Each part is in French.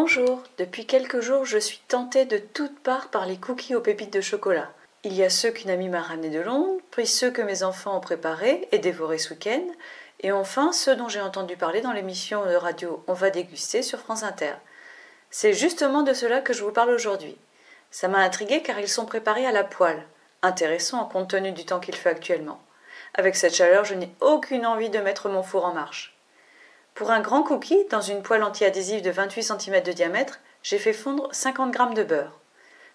Bonjour, depuis quelques jours je suis tentée de toutes parts par les cookies aux pépites de chocolat. Il y a ceux qu'une amie m'a ramenés de Londres, puis ceux que mes enfants ont préparés et dévorés ce week-end, et enfin ceux dont j'ai entendu parler dans l'émission de radio On va déguster sur France Inter. C'est justement de cela que je vous parle aujourd'hui. Ça m'a intriguée car ils sont préparés à la poêle. Intéressant compte tenu du temps qu'il fait actuellement. Avec cette chaleur, je n'ai aucune envie de mettre mon four en marche. Pour un grand cookie, dans une poêle anti-adhésive de 28 cm de diamètre, j'ai fait fondre 50 g de beurre.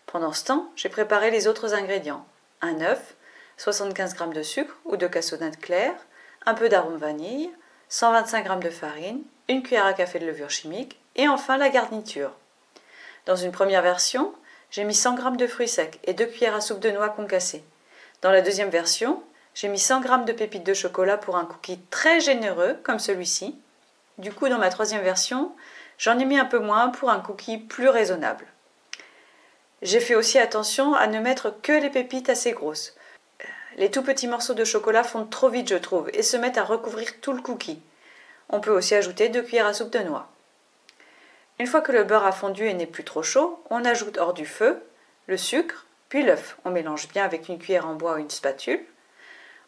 Pendant ce temps, j'ai préparé les autres ingrédients. Un œuf, 75 g de sucre ou de cassonade claire, un peu d'arôme vanille, 125 g de farine, une cuillère à café de levure chimique et enfin la garniture. Dans une première version, j'ai mis 100 g de fruits secs et 2 cuillères à soupe de noix concassées. Dans la deuxième version, j'ai mis 100 g de pépites de chocolat pour un cookie très généreux comme celui-ci. Du coup, dans ma troisième version, j'en ai mis un peu moins pour un cookie plus raisonnable. J'ai fait aussi attention à ne mettre que les pépites assez grosses. Les tout petits morceaux de chocolat fondent trop vite, je trouve, et se mettent à recouvrir tout le cookie. On peut aussi ajouter 2 cuillères à soupe de noix. Une fois que le beurre a fondu et n'est plus trop chaud, on ajoute hors du feu le sucre, puis l'œuf. On mélange bien avec une cuillère en bois ou une spatule.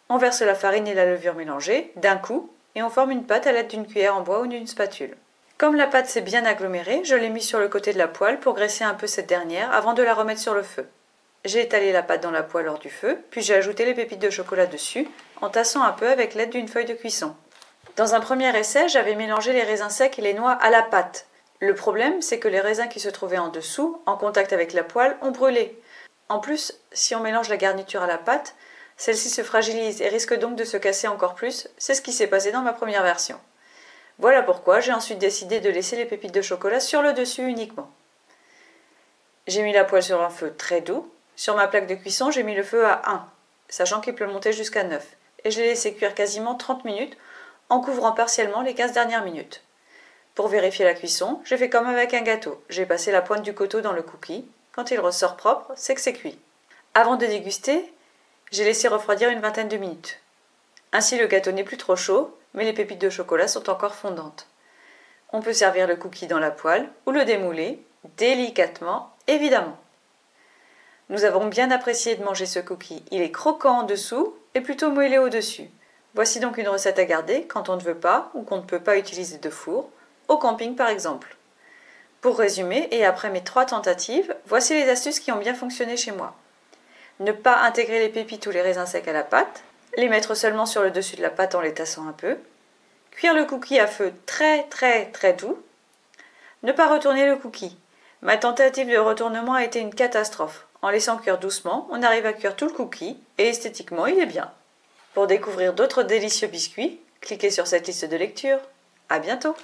On verse la farine et la levure mélangées d'un coup et on forme une pâte à l'aide d'une cuillère en bois ou d'une spatule. Comme la pâte s'est bien agglomérée, je l'ai mise sur le côté de la poêle pour graisser un peu cette dernière avant de la remettre sur le feu. J'ai étalé la pâte dans la poêle hors du feu, puis j'ai ajouté les pépites de chocolat dessus, en tassant un peu avec l'aide d'une feuille de cuisson. Dans un premier essai, j'avais mélangé les raisins secs et les noix à la pâte. Le problème, c'est que les raisins qui se trouvaient en dessous, en contact avec la poêle, ont brûlé. En plus, si on mélange la garniture à la pâte, celle-ci se fragilise et risque donc de se casser encore plus, c'est ce qui s'est passé dans ma première version. Voilà pourquoi j'ai ensuite décidé de laisser les pépites de chocolat sur le dessus uniquement. J'ai mis la poêle sur un feu très doux. Sur ma plaque de cuisson, j'ai mis le feu à 1, sachant qu'il peut monter jusqu'à 9, et je l'ai laissé cuire quasiment 30 minutes en couvrant partiellement les 15 dernières minutes. Pour vérifier la cuisson, j'ai fait comme avec un gâteau. J'ai passé la pointe du couteau dans le cookie. Quand il ressort propre, c'est que c'est cuit. Avant de déguster, j'ai laissé refroidir une vingtaine de minutes. Ainsi, le gâteau n'est plus trop chaud, mais les pépites de chocolat sont encore fondantes. On peut servir le cookie dans la poêle ou le démouler, délicatement, évidemment. Nous avons bien apprécié de manger ce cookie. Il est croquant en dessous et plutôt moelleux au-dessus. Voici donc une recette à garder quand on ne veut pas ou qu'on ne peut pas utiliser de four, au camping par exemple. Pour résumer, et après mes 3 tentatives, voici les astuces qui ont bien fonctionné chez moi. Ne pas intégrer les pépites ou les raisins secs à la pâte, les mettre seulement sur le dessus de la pâte en les tassant un peu, cuire le cookie à feu très doux, ne pas retourner le cookie. Ma tentative de retournement a été une catastrophe. En laissant cuire doucement, on arrive à cuire tout le cookie et esthétiquement il est bien. Pour découvrir d'autres délicieux biscuits, cliquez sur cette liste de lecture. À bientôt!